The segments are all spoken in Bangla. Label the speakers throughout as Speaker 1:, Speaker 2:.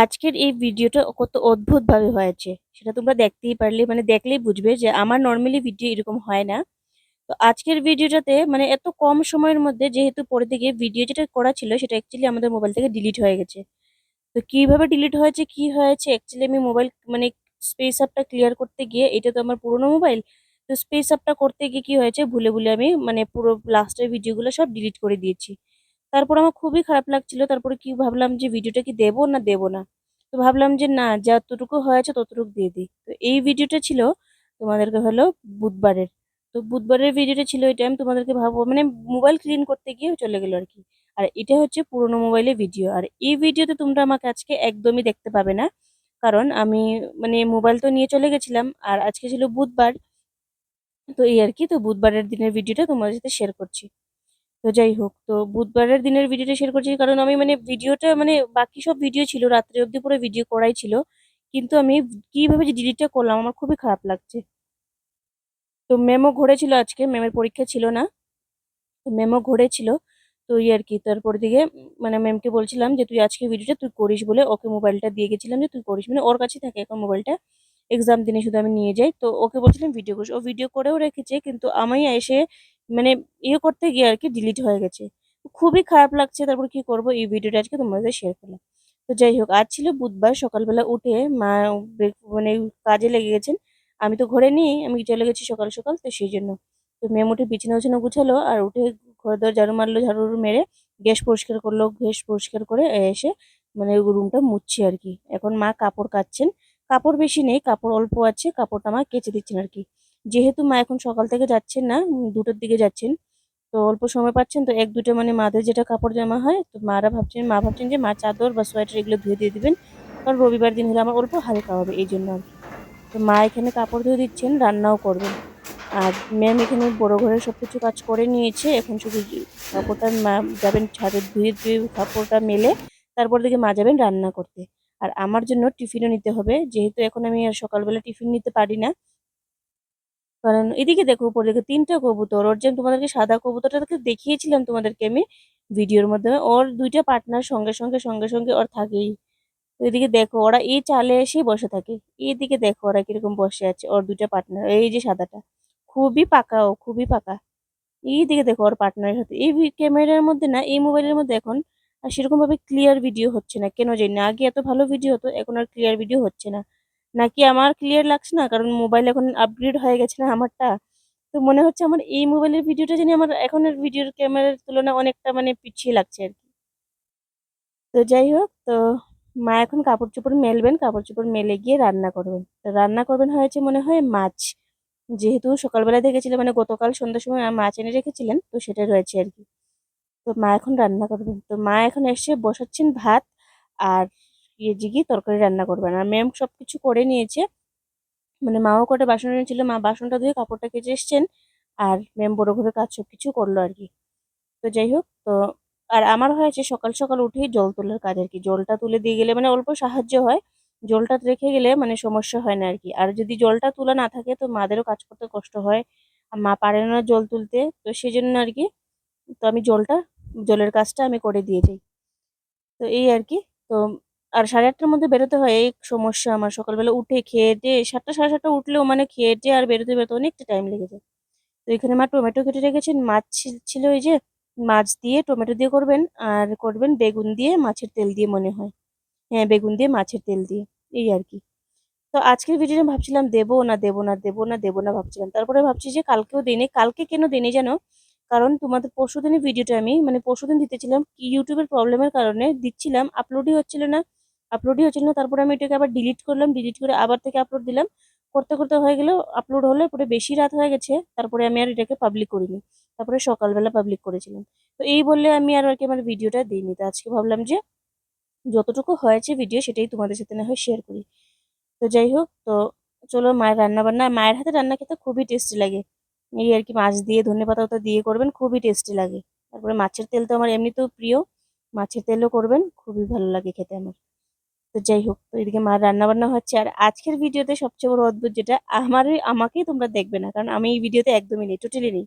Speaker 1: আজকের এই ভিডিওটা কত অদ্ভুতভাবে হয়েছে সেটা তোমরা দেখতেই পারলে মানে দেখলেই বুঝবে যে আমার নর্মালি ভিডিও এরকম হয় না। তো আজকের ভিডিওটাতে মানে এত কম সময়ের মধ্যে যেহেতু পরে থেকে ভিডিও যেটা করা ছিল সেটা অ্যাকচুয়ালি আমাদের মোবাইল থেকে ডিলিট হয়ে গেছে। তো কিভাবে ডিলিট হয়েছে কি হয়েছে অ্যাকচুয়ালি আমি মোবাইল মানে স্পেস আপটা ক্লিয়ার করতে গিয়ে এটা তো আমার পুরোনো মোবাইল। তো স্পেস আপটা করতে গিয়ে কি হয়েছে ভুলে ভুলে আমি মানে পুরো লাস্টের ভিডিওগুলো সব ডিলিট করে দিয়েছি। তারপর আমার খুবই খারাপ লাগছিল। তারপরে কি ভাবলাম যে ভিডিওটা কি দেবো না দেবো না। তো ভাবলাম যে না যতটুকু হয়েছে ততটুকু দিয়ে দিই। তো এই ভিডিওটা ছিল তোমাদেরকে হলো বুধবারের। তো বুধবারের ভিডিওটা ছিল এটা আমি তোমাদেরকে ভাবো মানে মোবাইল ক্লিন করতে গিয়ে চলে গেল আরকি। আর এটা হচ্ছে পুরোনো মোবাইলের ভিডিও। আর এই ভিডিওতে তোমরা আমাকে আজকে একদমই দেখতে পাবে না। কারণ আমি মানে মোবাইল তো নিয়ে চলে গেছিলাম। আর আজকে ছিল বুধবার। তো এই আরকি। তো বুধবারের দিনের ভিডিওটা তোমাদের সাথে শেয়ার করছি। তো যাই হোক, তো বুধবারের দিনের ভিডিওটা শেয়ার করছি কারণ আমি মানে ভিডিওটা মানে বাকি সব ভিডিও ছিল রাত্রে অবধি পুরো ভিডিও করাই ছিল। কিন্তু আমি কিভাবে যে ডিলিটটা করলাম আমার খুবই খারাপ লাগছে। তো মেমও ঘুরেছিল আজকে, ম্যামের পরীক্ষা ছিল না। তো মেমও ঘুরেছিল। তো এই আর কি তারপর দিকে মানে ম্যামকে বলছিলাম যে তুই আজকে ভিডিওটা তুই করিস বলে ওকে মোবাইলটা দিয়ে গেছিলাম যে তুই করিস মানে ওর কাছে থাকে এখন মোবাইলটা। এক্সাম দিনে শুধু আমি নিয়ে যাই। তো ওকে বলছিলাম ভিডিও করিস। ও ভিডিও করেও রেখেছে কিন্তু আমি এসে মানে ইয়ে করতে গিয়ে আর কি ডিলিট হয়ে গেছে। খুবই খারাপ লাগছে। তারপর কি করব এই ভিডিওটা আজকে তোমাদের সাথে শেয়ার করলাম। তো যাই হোক আজ ছিল বুধবার সকালবেলা উঠে মা মানে কাজে লেগে গেছেন। আমি তো ঘরে নেই, আমি চলে গেছি সকাল সকাল তো সেই জন্য। তো মেম উঠে বিছানা উছানা গুছালো আর উঠে ঘর-দর ঝাড়ু মারলো, ঝাড়ু মেরে গ্যাস পরিষ্কার করলো। গ্যাস পরিষ্কার করে এসে মানে রুমটা মুছছি আরকি। এখন মা কাপড় কাচ্ছেন। কাপড় বেশি নেই, কাপড় অল্প আছে। কাপড়টা মা কেচে দিচ্ছেন আরকি। যেহেতু মা এখন সকাল থেকে যাচ্ছেন না, ২টোর দিকে যাচ্ছেন। তো অল্প সময় পাচ্ছেন তো ১-২ টা মানে মাদের যেটা কাপড় জামা হয় তো মা ভাবছেন যে মা চাদর বা সোয়েটার এগুলো ধুয়ে দিয়ে দিবেন। কারণ রবিবার দিন হলে আমার অল্প হালকা হবে এইজন্য আরকি। তো মা এখানে কাপড় ধুয়ে দিচ্ছেন, রান্নাও করবেন। আর ম্যাম এখানে বড় ঘরের সবকিছু কাজ করে নিয়েছে। এখন শুধু কাপড়টা মা যাবেন ছাদে ধুয়ে কাপড়টা মেলে তারপর থেকে মা যাবেন রান্না করতে। আর আমার জন্য টিফিনও নিতে হবে। যেহেতু এখন আমি আর সকালবেলা টিফিন নিতে পারি না। কারণ এদিকে দেখো উপরে দেখো ৩ টা কবুতর। ওর যে আমি তোমাদেরকে সাদা কবুতরটাকে দেখিয়েছিলাম তোমাদেরকে আমি ভিডিওর মধ্যে। ওর ২ টা পার্টনার সঙ্গে সঙ্গে ওর থাকেই। তো এদিকে দেখো ওরা এই চালে এসেই বসে থাকে। এইদিকে দেখো ওরা কিরকম বসে আছে। ওর ২ টা পার্টনার। এই যে সাদাটা। খুবই পাকা ও, খুবই পাকা। এইদিকে দেখো ওর পার্টনারের সাথে। এই ক্যামেরার মধ্যে না এই মোবাইলের মধ্যে এখন সেরকমভাবে ক্লিয়ার ভিডিও হচ্ছে না। কেন জানি না। আগে এত ভালো ভিডিও হতো, এখন আর ক্লিয়ার ভিডিও হচ্ছে না। নাকি আমার ক্লিয়ার লাগছে না? কারণ মোবাইল এখন আপগ্রেড হয়ে গেছে না আমারটা। তো মনে হচ্ছে আমার এই মোবাইলের ভিডিওটা জানি আমার এখনের ভিডিওর ক্যামেরার তুলনায় অনেকটা মানে পিছিয়ে লাগছে আরকি। তো যাই হোক, তো মা এখন কাপড়-চোপড় মেলবেন। কাপড়-চোপড় মেলে গিয়ে রান্না করবেন। তো রান্না করবেন হয়েছে মনে হয় মাছ। যেহেতু সকালবেলা দেখেছিলাম মানে গতকাল সন্ধ্যার সময় মাছ এনে রেখেছিলেন। তো সেটা রয়েছে আরকি। তো মা এখন রান্না করবেন। তো মা এখন এসে বসাচ্ছেন ভাত আর ইয়ে জিগি তরকারি রান্না করবেন। আর ম্যাম সবকিছু করে নিয়েছে। মানে মাও কটা বাসন এনেছিল। মা বাসনটা ধুয়ে কাপড়টা কেচে এসছেন। আর ম্যাম বড় ঘরের কাজ সবকিছু করলো আরকি। তো যাই হোক, তো আর আমার হয়েছে সকাল উঠেই জল তোলার কাজ আরকি। জলটা তুলে দিয়ে গেলে মানে অল্প সাহায্য হয়। জলটা রেখে গেলে মানে সমস্যা হয় না আরকি। আর যদি জলটা তোলা না থাকে তো মাদেরও কাজ করতে কষ্ট হয়। আর মা পারে না জল তুলতে। তো সেজন্য আরকি তো আমি জলের কাজটা আমি করে দিয়ে যাই। তো এই আরকি। তো আর 8:30টার মধ্যে বেরোতে হয় এই সমস্যা আমার। সকালবেলা উঠে খেয়ে-টেয়ে 7টা 7:30 উঠলেও মানে খেয়ে-টেয়ে আর বেরোতে অনেকটা টাইম লেগে যায়। তো এখানে মা টমেটো কেটে রেখেছেন। মাছ ছিল এই যে, মাছ দিয়ে টমেটো দিয়ে করবেন আর করবেন বেগুন দিয়ে মাছের তেল দিয়ে মনে হয়। হ্যাঁ, বেগুন দিয়ে মাছের তেল দিয়ে। এই আরকি। তো আজকের ভিডিওটা ভাবছিলাম দেবো না ভাবছিলাম। তারপরে ভাবছি যে কালকেও দেইনি। কালকে কেন দেইনি জানো? কারণ তোমাদের পরশুদিনের ভিডিওটা আমি মানে পরশুদিন দিতেছিলাম YouTube এর প্রবলেমের কারণে দিচ্ছিলাম, আপলোডই হচ্ছিল না। তারপরে আমি এটাকে আবার ডিলিট করলাম। ডিলিট করে আবার থেকে আপলোড দিলাম। করতে হয়ে গেল আপলোড হলে পরে বেশি রাত হয়ে গেছে। তারপরে আমি আর এটাকে পাবলিক করিনি। তারপরে সকালবেলা পাবলিক করেছিলাম। তো এই বলে আমি আর কি আমার ভিডিওটা দিইনি। তো আজকে ভাবলাম যে যতটুকু হয়েছে ভিডিও সেটাই তোমাদের সাথে না হয় শেয়ার করি। তো যাই হোক, তো চলো মায়ের রান্না-বান্না মায়ের হাতের রান্না খেতে খুবই টেস্টি লাগে। এই আরকি মাছ দিয়ে ধনেপাতা-টতা দিয়ে করবেন খুবই টেস্টি লাগে। তারপরে মাছের তেল তো আমার এমনিতেও প্রিয়। মাছের তেলও করবেন, খুবই ভালো লাগে খেতে আমার। তো যাই হোক, তো এদিকে মার রান্না-বান্না হচ্ছে। আর আজকের ভিডিওতে সবচেয়ে বড় অদ্ভুত যেটা আমাকেই তোমরা দেখবে না। কারণ আমি এই ভিডিওতে একদমই নেই, টোটালি নেই।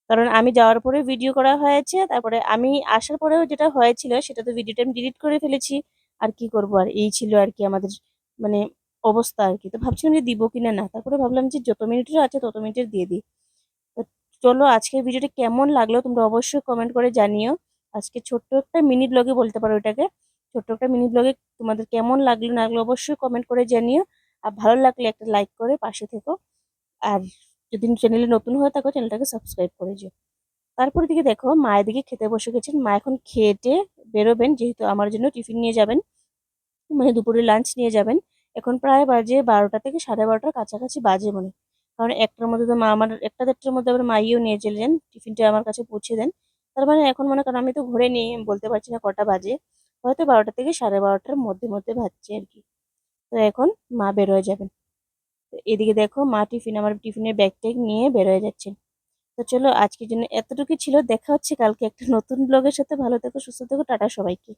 Speaker 1: কারণ আমি যাওয়ার পরে ভিডিও করা হয়েছে। তারপরে আমি আসার পরেও যেটা হয়েছিল সেটা তো ভিডিওটা আমি ডিলিট করে ফেলেছি। আর কি করব, আর এই ছিল আর কি আমাদের মানে অবস্থা আর কি। তো ভাবছিলাম যে দিব কিনা না, তারপরে ভাবলাম যে যত মিনিটের আছে তত মিনিটের দিয়ে দিই। তো চলো, আজকের ভিডিওটা কেমন লাগলো তোমরা অবশ্যই কমেন্ট করে জানিও। আজকে ছোট্ট একটা মিনি ব্লগে বলতে পারো এটাকে, ছোট্ট একটা মিনি ব্লগে তোমাদের কেমন লাগলো না লাগলো অবশ্যই কমেন্ট করে জানিও। আর ভালো লাগলে একটা লাইক করে পাশে থেকো। আর যদি চ্যানেলে নতুন হয়ে থাকো চ্যানেলটাকে সাবস্ক্রাইব করে যেও। তারপর দিকে দেখো মা এদিকে খেতে বসে গেছেন। মা এখন খেটে বেরোবেন, যেহেতু আমার জন্য টিফিন নিয়ে যাবেন, মানে দুপুরে লাঞ্চ নিয়ে যাবেন। এখন প্রায় বাজে 12টা থেকে 12:30টার কাছাকাছি বাজে মনে হয়। কারণ একটার মধ্যে তো মা আমার, একটা দেড়টার মধ্যে আবার মাইও নিয়ে চলেন, টিফিনটা আমার কাছে পৌঁছে দেন। তার মানে এখন মনে করেন আমি তো ঘুরে নিই, বলতে পারছি না কটা বাজে, হয়তো 12টা থেকে 12:30টার মধ্যে মধ্যে ভাজছে আর কি। তো এখন মা বের হয়ে যাবেন। তো এদিকে দেখো মা আমার টিফিনের ব্যাগ ট্যাগ নিয়ে বের হয়ে যাচ্ছেন। তো চলো, আজকের জন্য এতটুকু ছিল। দেখা হচ্ছে কালকে একটা নতুন ব্লগের সাথে। ভালো থেকো, সুস্থ থেকো, টাটা সবাইকে।